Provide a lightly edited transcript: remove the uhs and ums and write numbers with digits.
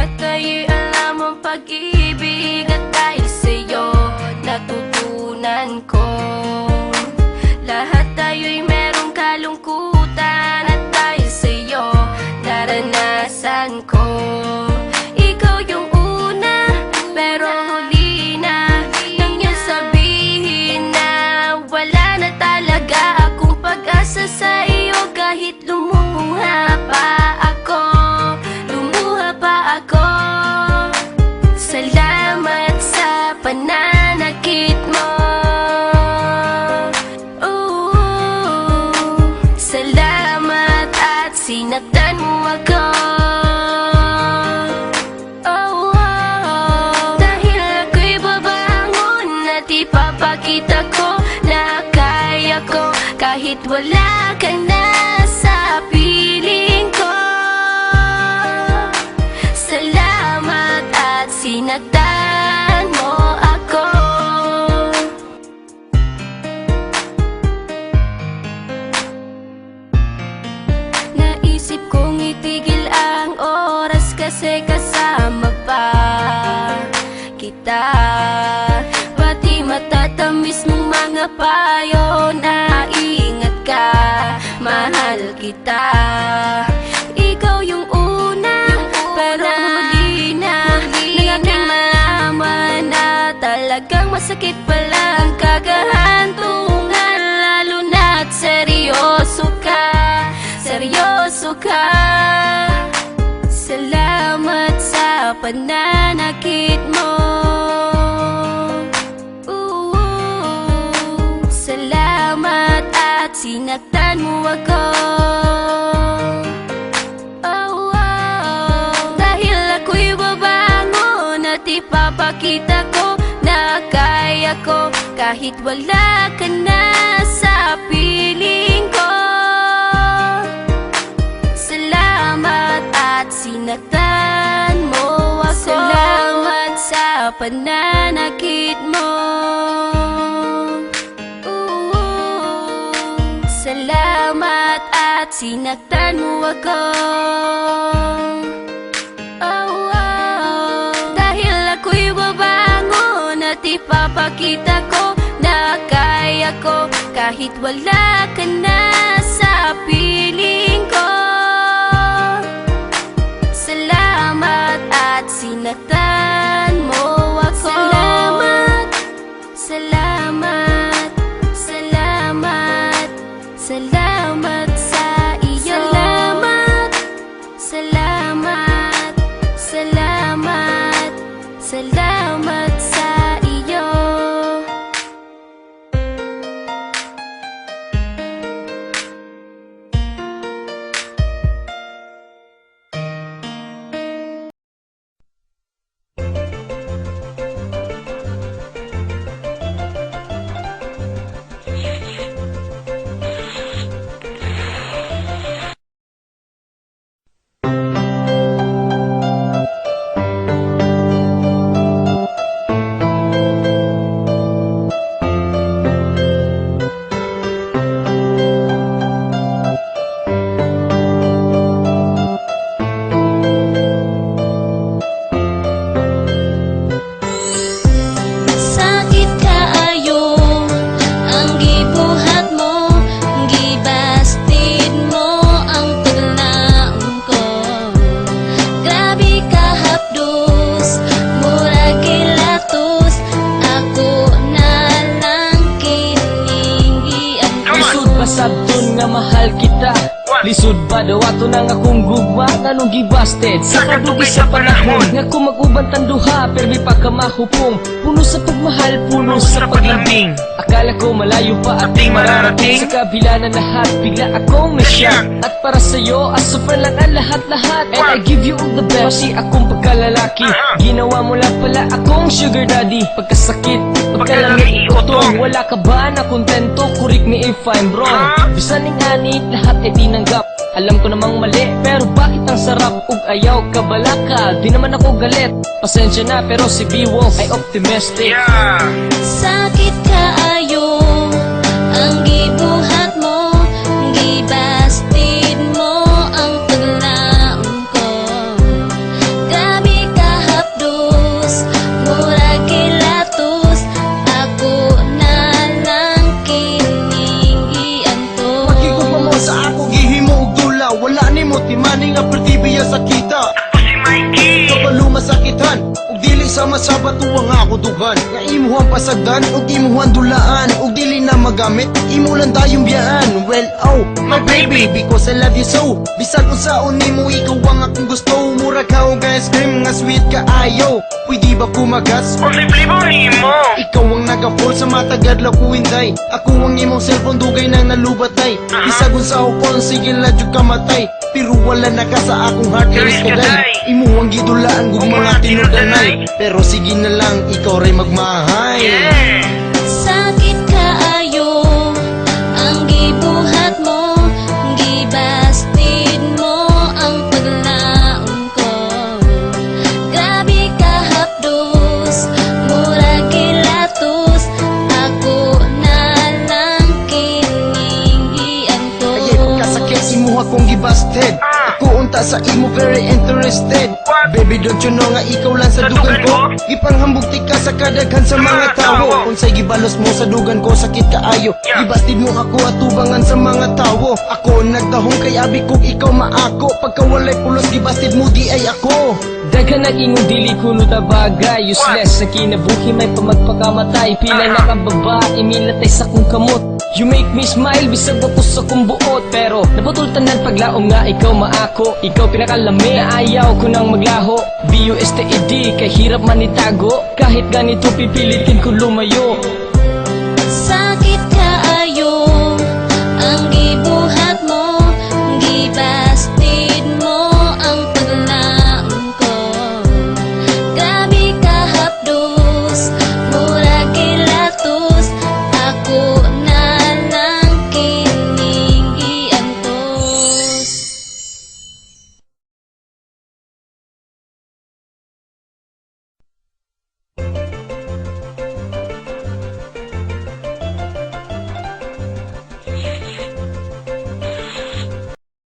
Lahat ay alam ang pag-ibig at dahil sa'yo natutunan ko. Lahat tayo'y merong kalungkutan at dahil sa'yo naranasan ko. Ikaw yung una pero huli na nang iyong sabihin na wala na talaga akong pag-asa sa iyo. Kahit lumuha pa ako, salamat sa pananakit mo. Salamat at sinaktan mo ako. Dahil ako'y babangon at ipapakita ko na kaya ko kahit wala ka na sa piling ko. Salamat at sinaktan mo ako. Naisip kong itigil ang oras kasi kasama pa kita. Pati matatamis mong mga payo na ingat ka, mahal kita. Ikaw yung una pero huli na nang aking malaman na talagang masakit pala ang kagahantungan. Lalo na't seryoso ka, seryoso ka. Salamat sa pananakit mo. Salamat at sinaktan mo ako. Dahil ako'y babangon at ipapakita ko na kaya ko kahit wala ka na sa piling ko. Salamat at sinaktan mo ako. Salamat sa pananakit mo. Salamat at sinaktan mo ako. Dahil ako'y babangon at ipapakita ko na kaya ko kahit wala ka na sa piling ko. Salamat at sinaktan mo ako. Salamat, salamat, salamat, salamat sa iyo. Salamat, salamat, salamat, salamat sa iyo. Lisod ba daw ato nang akong gugma nganong gibasted sa kadugi sa panahon nga kung mag-uban tanduha permi pagkamahupong puno sa pagmahal, puno sa paglambing. Akala ko malayo pa ating mararating, sa kabila na lahat bigla akong nasyak. At para sa'yo asupra lang ang lahat-lahat, and I give you all the best. Pati akong pagkalalaki, ginawa mo lang pala akong sugar daddy. Pagkasakit, pagkalangi iutong, wala ka ba na kontento? Correct me if I'm wrong. Bisan ning ani lahat ay tinanggap. Alam ko namang mali, pero bakit ang sarap? Ug ayaw ka balaka, di naman ako galit. Pasensya na pero si Biwo ay optimistic. Sakit kaayo ang gibuhat mo, gibastid mo ang paglaom ko. Grabe nasakita kabalo masakitan ug dili sama sa batuang ako dugan nga imuhang pasagdan ug imuhang dulaan ug dili na magamit imo lang tayong biyaan. Well, oh, my baby, because I love you so. Bisan unsaon nimo ikaw ang akong gusto. Mura ka og ice cream nga sweet ka ayo. Pwede ba kumagas? Posible mo nimo. Ikaw ang nagapol sa matagad la ko hinday. Ako ang imong cellphone dugay nang nalubatay. Bisag unsa upon sige la jud ka matay. Pero wala na ka sa akong heart rate kagay. Imo ang gidulaan gug mga tinudanay. Pero sige na lang ikaw ray magmahay. Sakit kaayo ang gibuhat mo, gibastid mo ang paglaom ko. Grabe ka hapdos, mura kilatos, ako na lang kining ianto. Ayay pagkasakit imo akong gibasted. Ako unta sa imo very interested. Baby don't you know nga ikaw lang sa dugan ko. Gipanghambugti ka sa kadaghan sa mga tawo. Unsay gibalos mo sa dugan ko sakit kaayo. Gibastid mo ako at tubangan sa mga tawo. Ako nagdahong kay abi kog ikaw maako. Pagka walay pulos gibastid mo di ay ako. Daghan ang ingong dili kuno ta bagay. Useless sa kinabuhi may pamagpakamatay. Pila na ka babae milatay sa kong kamot. You make me smile bisag ako sa kong buot. Pero naputol tanan paglaom nga ikaw maako. Ikaw pinakalami na ayaw ko nang maglaho. BUSTED kay hirap man itago. Kahit ganito pipilitin ko lumayo.